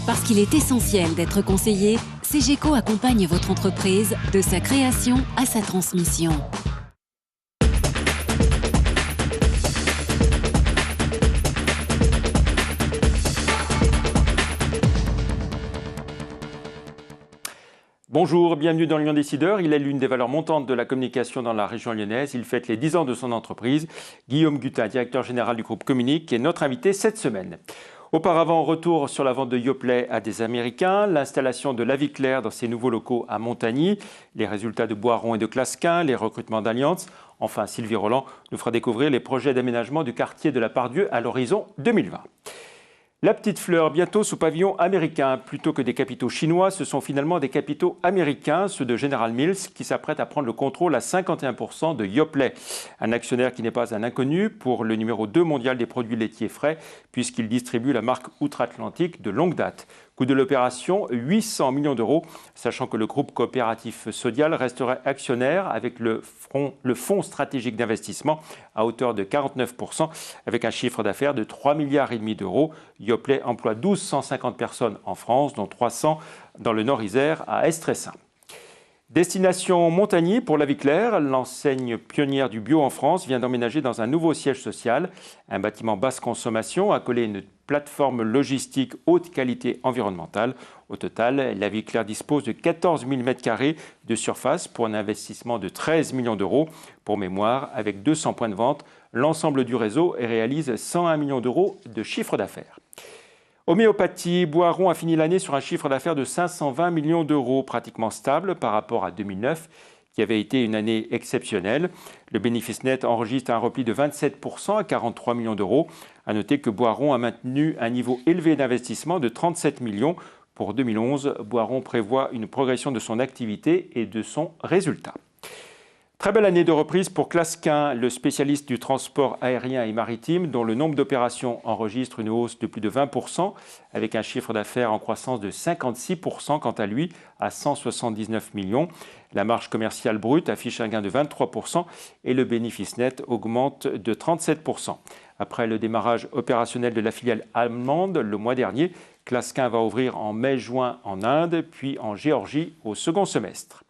Parce qu'il est essentiel d'être conseillé, CGECO accompagne votre entreprise de sa création à sa transmission. Bonjour, bienvenue dans Lyon Décideur. Il est l'une des valeurs montantes de la communication dans la région lyonnaise. Il fête les 10 ans de son entreprise. Guillaume Gutin, directeur général du groupe Communique, est notre invité cette semaine. Auparavant, retour sur la vente de Yoplait à des Américains, l'installation de La Vie Claire dans ses nouveaux locaux à Montagny, les résultats de Boiron et de Clasquin, les recrutements d'Allianz. Enfin, Sylvie Roland nous fera découvrir les projets d'aménagement du quartier de la Part-Dieu à l'horizon 2020. La petite fleur, bientôt sous pavillon américain. Plutôt que des capitaux chinois, ce sont finalement des capitaux américains, ceux de General Mills, qui s'apprêtent à prendre le contrôle à 51% de Yoplait. Un actionnaire qui n'est pas un inconnu pour le numéro 2 mondial des produits laitiers frais, puisqu'il distribue la marque outre-Atlantique de longue date. Coût de l'opération, 800 millions d'euros, sachant que le groupe coopératif Sodial resterait actionnaire avec le fonds stratégique d'investissement à hauteur de 49%, avec un chiffre d'affaires de 3,5 milliards d'euros. Yoplait emploie 1250 personnes en France, dont 300 dans le Nord-Isère à Estressin. Destination Montagny pour La Vie Claire, l'enseigne pionnière du bio en France vient d'emménager dans un nouveau siège social, un bâtiment basse consommation accolé à une plateforme logistique haute qualité environnementale. Au total, La Vie Claire dispose de 14 000 m² de surface pour un investissement de 13 millions d'euros. Pour mémoire, avec 200 points de vente, l'ensemble du réseau réalise 101 millions d'euros de chiffre d'affaires. Homéopathie, Boiron a fini l'année sur un chiffre d'affaires de 520 millions d'euros, pratiquement stable par rapport à 2009, qui avait été une année exceptionnelle. Le bénéfice net enregistre un repli de 27% à 43 millions d'euros. À noter que Boiron a maintenu un niveau élevé d'investissement de 37 millions. Pour 2011, Boiron prévoit une progression de son activité et de son résultat. Très belle année de reprise pour Clasquin, le spécialiste du transport aérien et maritime, dont le nombre d'opérations enregistre une hausse de plus de 20%, avec un chiffre d'affaires en croissance de 56% quant à lui, à 179 millions. La marge commerciale brute affiche un gain de 23% et le bénéfice net augmente de 37%. Après le démarrage opérationnel de la filiale allemande le mois dernier, Clasquin va ouvrir en mai-juin en Inde, puis en Géorgie au second semestre.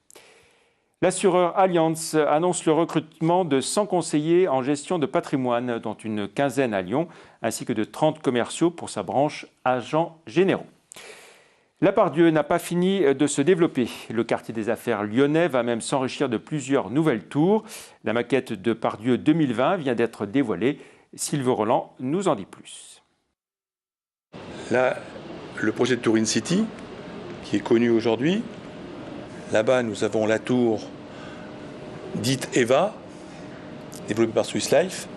L'assureur Allianz annonce le recrutement de 100 conseillers en gestion de patrimoine, dont une quinzaine à Lyon, ainsi que de 30 commerciaux pour sa branche agents généraux. La Part-Dieu n'a pas fini de se développer. Le quartier des affaires lyonnais va même s'enrichir de plusieurs nouvelles tours. La maquette de Part-Dieu 2020 vient d'être dévoilée. Sylvie Roland nous en dit plus. Là, le projet de Tour In City, qui est connu aujourd'hui. Là-bas, nous avons la tour dite Eva, développée par Swiss Life.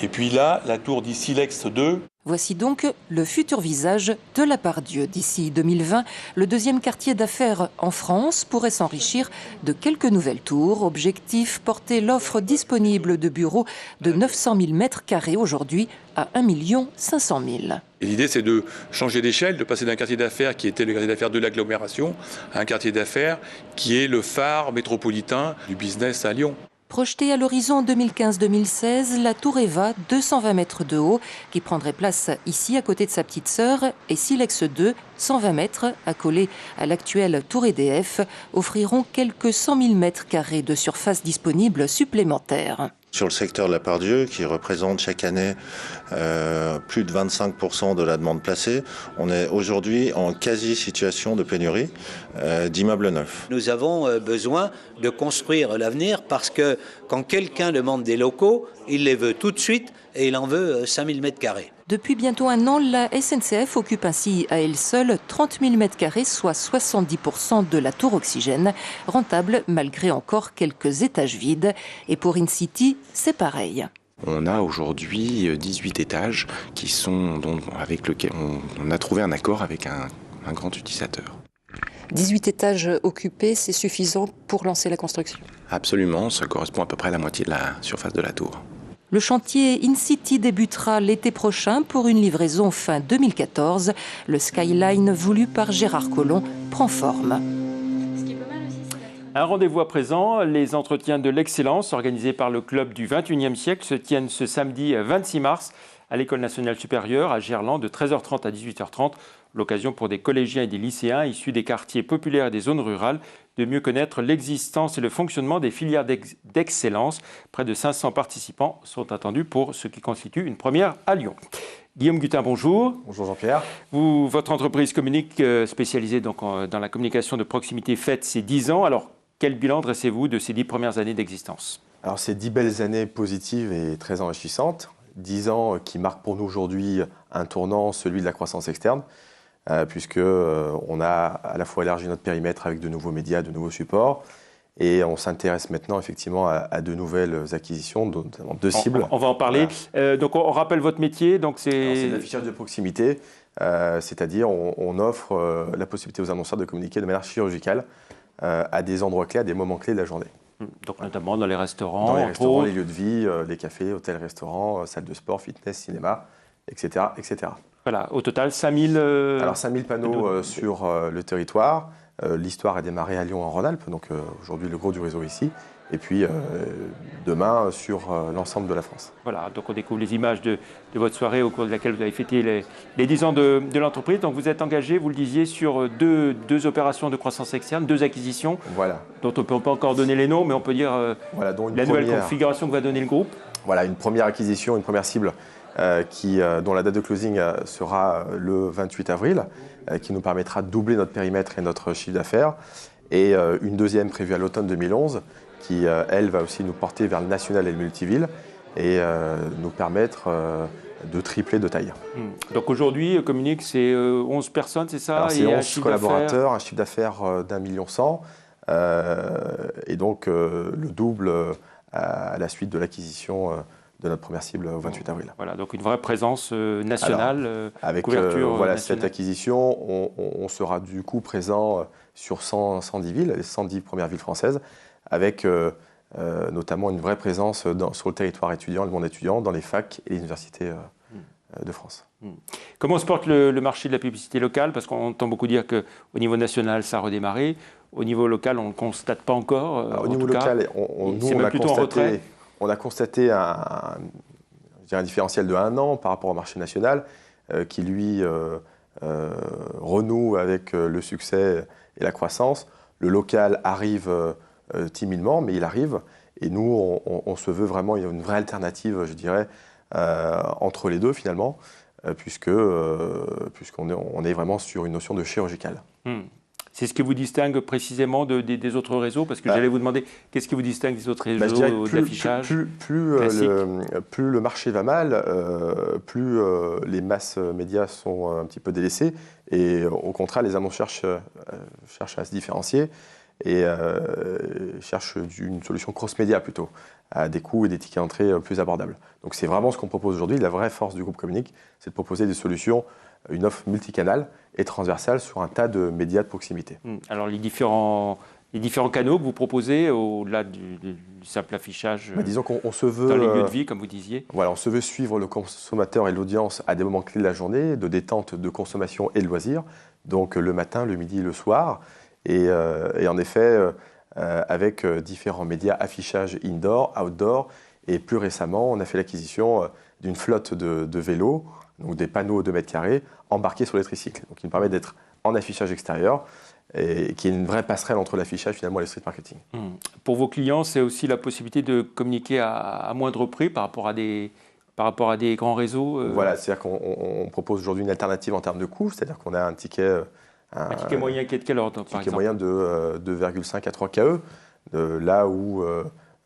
Et puis là, la tour dit Silex 2. Voici donc le futur visage de la Part-Dieu. D'ici 2020, le deuxième quartier d'affaires en France pourrait s'enrichir de quelques nouvelles tours. Objectif, porter l'offre disponible de bureaux de 900 000 m² aujourd'hui à 1 500 000. Et l'idée, c'est de changer d'échelle, de passer d'un quartier d'affaires qui était le quartier d'affaires de l'agglomération à un quartier d'affaires qui est le phare métropolitain du business à Lyon. Projetée à l'horizon 2015-2016, la tour Eva, 220 mètres de haut, qui prendrait place ici à côté de sa petite sœur, et Silex 2, 120 mètres, accolée à l'actuelle tour EDF, offriront quelques 100 000 m² de surface disponible supplémentaire. Sur le secteur de la Part-Dieu, qui représente chaque année plus de 25% de la demande placée, on est aujourd'hui en quasi-situation de pénurie d'immeubles neufs. Nous avons besoin de construire l'avenir parce que quand quelqu'un demande des locaux, il les veut tout de suite et il en veut 5000 m². Depuis bientôt un an, la SNCF occupe ainsi à elle seule 30 000 m², soit 70% de la tour Oxygène, rentable malgré encore quelques étages vides. Et pour InCity, c'est pareil. On a aujourd'hui 18 étages qui sont, avec lesquels on a trouvé un accord avec un grand utilisateur. 18 étages occupés, c'est suffisant pour lancer la construction? Absolument, ça correspond à peu près à la moitié de la surface de la tour. Le chantier InCity débutera l'été prochain pour une livraison fin 2014. Le skyline voulu par Gérard Collomb prend forme. Un rendez-vous à présent, les entretiens de l'excellence organisés par le club du 21e siècle se tiennent ce samedi 26 mars à l'École nationale supérieure à Gerland de 13h30 à 18h30. L'occasion pour des collégiens et des lycéens issus des quartiers populaires et des zones rurales de mieux connaître l'existence et le fonctionnement des filières d'excellence. Près de 500 participants sont attendus pour ce qui constitue une première à Lyon. Guillaume Gutin, bonjour. Bonjour Jean-Pierre. Votre entreprise Communique, spécialisée donc dans la communication de proximité, fête ses 10 ans. Alors, quel bilan dressez-vous de ces 10 premières années d'existence? Alors, c'est 10 belles années positives et très enrichissantes. 10 ans qui marquent pour nous aujourd'hui un tournant, celui de la croissance externe, puisqu'on a à la fois élargi notre périmètre avec de nouveaux médias, de nouveaux supports, et on s'intéresse maintenant effectivement à de nouvelles acquisitions, notamment deux cibles. On va en parler. Voilà. Donc on rappelle votre métier. C'est l'affichage de proximité, c'est-à-dire on offre la possibilité aux annonceurs de communiquer de manière chirurgicale à des endroits clés, à des moments clés de la journée. Donc notamment dans les restaurants. Dans les restaurants, les lieux de vie, les cafés, hôtels, restaurants, salles de sport, fitness, cinéma, etc. etc. Voilà, au total 5000... Alors 5000 panneaux sur le territoire. L'histoire a démarré à Lyon en Rhône-Alpes, donc aujourd'hui le gros du réseau ici. Et puis demain sur l'ensemble de la France. Voilà, donc on découvre les images de votre soirée au cours de laquelle vous avez fêté les 10 ans de l'entreprise. Donc vous êtes engagé, vous le disiez, sur deux opérations de croissance externe, 2 acquisitions, voilà, dont on ne peut pas encore donner les noms, mais on peut dire voilà, dont la nouvelle configuration que va donner le groupe. Voilà, une première acquisition, une première cible dont la date de closing sera le 28 avril, qui nous permettra de doubler notre périmètre et notre chiffre d'affaires. Et une deuxième prévue à l'automne 2011, qui, elle, va aussi nous porter vers le national et le multiville et nous permettre de tripler de taille. Donc aujourd'hui, Communique, c'est 11 personnes, c'est ça? C'est 11 collaborateurs, un chiffre d'affaires d'1,1 million et donc le double à la suite de l'acquisition de notre première cible au 28 avril. Voilà, donc une vraie présence nationale. Alors, avec couverture cette acquisition, on sera du coup présent sur 110 villes, les 110 premières villes françaises, avec notamment une vraie présence sur le territoire étudiant, le monde étudiant, dans les facs et les universités de France. Comment se porte le marché de la publicité locale? Parce qu'on entend beaucoup dire qu'au niveau national, ça a redémarré. Au niveau local, on ne le constate pas encore. Alors, au niveau local, on a constaté un différentiel de 1 an par rapport au marché national qui, lui, renoue avec le succès et la croissance. Le local arrive timidement, mais il arrive. Et nous, on se veut vraiment, il y a une vraie alternative, je dirais, entre les deux, finalement, puisqu'on est vraiment sur une notion de chirurgical. C'est ce qui vous distingue précisément des autres réseaux? Parce que j'allais vous demander, qu'est-ce qui vous distingue des autres réseaux d'affichage? Plus le marché va mal, plus les masses médias sont un petit peu délaissées. Et au contraire, les annonceurs cherchent à se différencier et cherchent une solution cross-média plutôt, à des coûts et des tickets d'entrée plus abordables. Donc c'est vraiment ce qu'on propose aujourd'hui. La vraie force du groupe Communique, c'est de proposer des solutions, une offre multicanale et transversale sur un tas de médias de proximité. Alors les différents canaux que vous proposez, au-delà du simple affichage disons qu'on se veut, dans les lieux de vie, comme vous disiez. Voilà, on se veut suivre le consommateur et l'audience à des moments clés de la journée, de détente, de consommation et de loisirs, donc le matin, le midi, le soir. Et en effet, avec différents médias, affichage indoor, outdoor, et plus récemment, on a fait l'acquisition d'une flotte de vélos, donc des panneaux 2 mètres carrés, embarqués sur les tricycles. Donc qui nous permet d'être en affichage extérieur, et qui est une vraie passerelle entre l'affichage finalement et le street marketing. Pour vos clients, c'est aussi la possibilité de communiquer à moindre prix par rapport à des grands réseaux. Voilà, c'est-à-dire qu'on propose aujourd'hui une alternative en termes de coût, c'est-à-dire qu'on a un ticket moyen qui est de quelle ordre, par exemple? Un ticket moyen de 2,5 à 3 KE, là où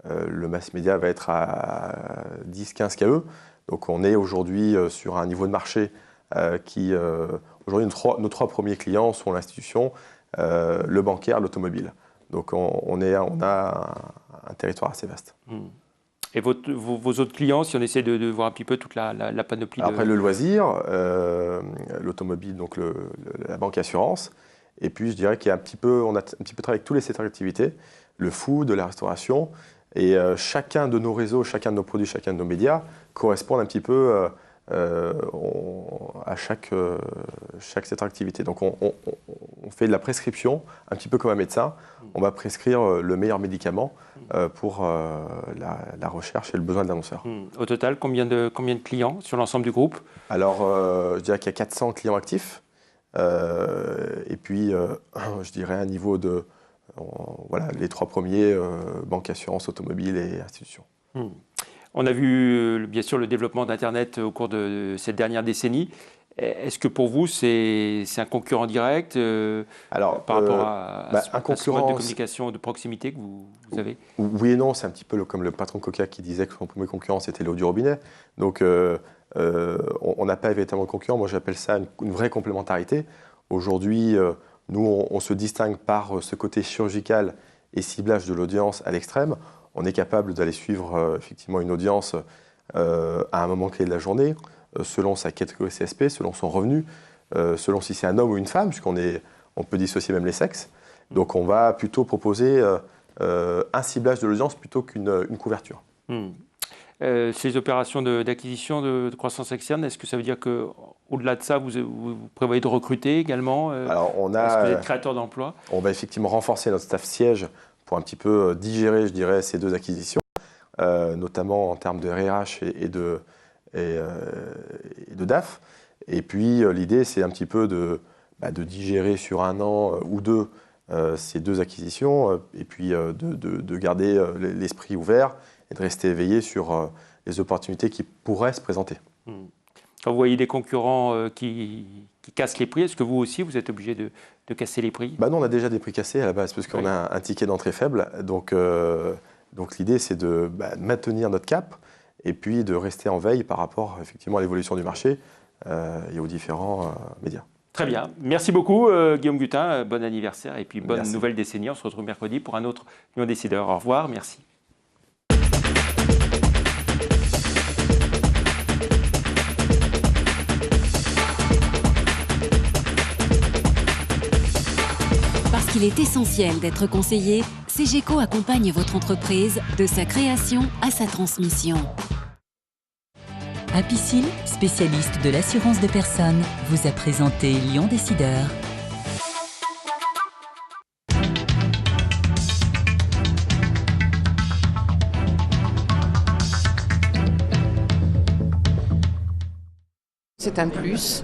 le mass média va être à 10-15 KE. Donc on est aujourd'hui sur un niveau de marché qui, aujourd'hui, nos 3 premiers clients sont l'institution, le bancaire, l'automobile. Donc on a un territoire assez vaste. Et vos autres clients, si on essaie de voir un petit peu toute la panoplie? Après le loisir, l'automobile, donc la banque assurance. Et puis je dirais qu'on a un petit peu travaillé avec tous les secteurs d'activité, le food, la restauration. Et chacun de nos réseaux, chacun de nos produits, chacun de nos médias correspondent un petit peu à chaque secteur d'activité. Donc on fait de la prescription, un petit peu comme un médecin. On va prescrire le meilleur médicament pour la recherche et le besoin de l'annonceur. Au total, combien de clients sur l'ensemble du groupe? Alors, je dirais qu'il y a 400 clients actifs. Et puis, je dirais un niveau de... voilà, les 3 premiers, banque, assurance, automobile et institutions. On a vu, bien sûr, le développement d'Internet au cours de cette dernière décennie. Est-ce que pour vous, c'est un concurrent direct par rapport à ce mode de communication de proximité que vous avez? Oui et non, c'est un petit peu comme le patron Coca qui disait que son premier concurrent, c'était l'eau du robinet. Donc, on n'a pas véritablement de concurrent. Moi, j'appelle ça une vraie complémentarité. Aujourd'hui, nous, on se distingue par ce côté chirurgical et ciblage de l'audience à l'extrême. On est capable d'aller suivre effectivement une audience à un moment clé de la journée, selon sa catégorie CSP, selon son revenu, selon si c'est un homme ou une femme, puisqu'on peut dissocier même les sexes. Donc on va plutôt proposer un ciblage de l'audience plutôt qu'une couverture. Ces opérations d'acquisition de croissance externe, est-ce que ça veut dire qu'au-delà de ça, vous prévoyez de recruter également? Alors est-ce que vous êtes créateur d'emplois? On va effectivement renforcer notre staff siège pour un petit peu digérer, je dirais, ces 2 acquisitions, notamment en termes de RH et de DAF. Et puis l'idée, c'est un petit peu de digérer sur 1 an ou 2 ces 2 acquisitions, et puis de garder l'esprit ouvert et de rester éveillé sur les opportunités qui pourraient se présenter. Quand vous voyez des concurrents qui cassent les prix, est-ce que vous aussi, vous êtes obligé de casser les prix? Nous, on a déjà des prix cassés à la base, parce qu'on a un ticket d'entrée faible. Donc l'idée, c'est de maintenir notre cap et puis de rester en veille par rapport effectivement à l'évolution du marché et aux différents médias. Très bien. Merci beaucoup, Guillaume Gutin. Bon anniversaire et puis bonne nouvelle décennie. On se retrouve mercredi pour un autre Lyon Décideur. Au revoir. Merci. Parce qu'il est essentiel d'être conseillé, CGECO accompagne votre entreprise de sa création à sa transmission. Apicil, spécialiste de l'assurance de personnes, vous a présenté Lyon Décideur. C'est un plus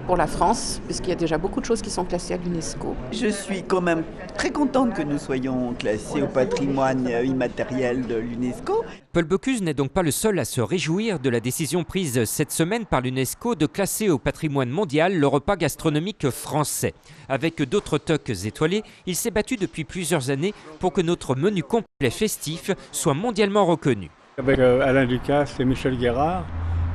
pour la France, puisqu'il y a déjà beaucoup de choses qui sont classées à l'UNESCO. Je suis quand même très contente que nous soyons classés au patrimoine immatériel de l'UNESCO. Paul Bocuse n'est donc pas le seul à se réjouir de la décision prise cette semaine par l'UNESCO de classer au patrimoine mondial le repas gastronomique français. Avec d'autres tocs étoilés, il s'est battu depuis plusieurs années pour que notre menu complet festif soit mondialement reconnu. Avec Alain Ducasse et Michel Guérard.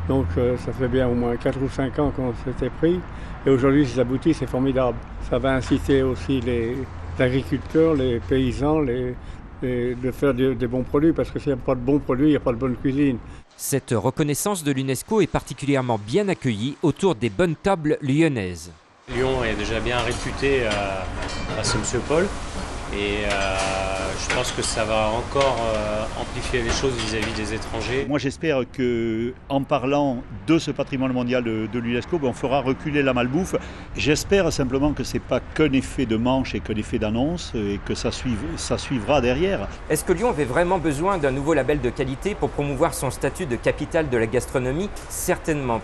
Donc ça fait bien au moins 4 ou 5 ans qu'on s'était pris. Et aujourd'hui, ça aboutit, c'est formidable. Ça va inciter aussi les agriculteurs, les paysans, de faire des bons produits. Parce que s'il n'y a pas de bons produits, il n'y a pas de bonne cuisine. Cette reconnaissance de l'UNESCO est particulièrement bien accueillie autour des bonnes tables lyonnaises. Lyon est déjà bien réputé grâce à M. Paul. Et je pense que ça va encore amplifier les choses vis-à-vis des étrangers. Moi j'espère qu'en parlant de ce patrimoine mondial de l'UNESCO, on fera reculer la malbouffe. J'espère simplement que ce n'est pas qu'un effet de manche et qu'un effet d'annonce et que ça suivra derrière. Est-ce que Lyon avait vraiment besoin d'un nouveau label de qualité pour promouvoir son statut de capitale de la gastronomie? Certainement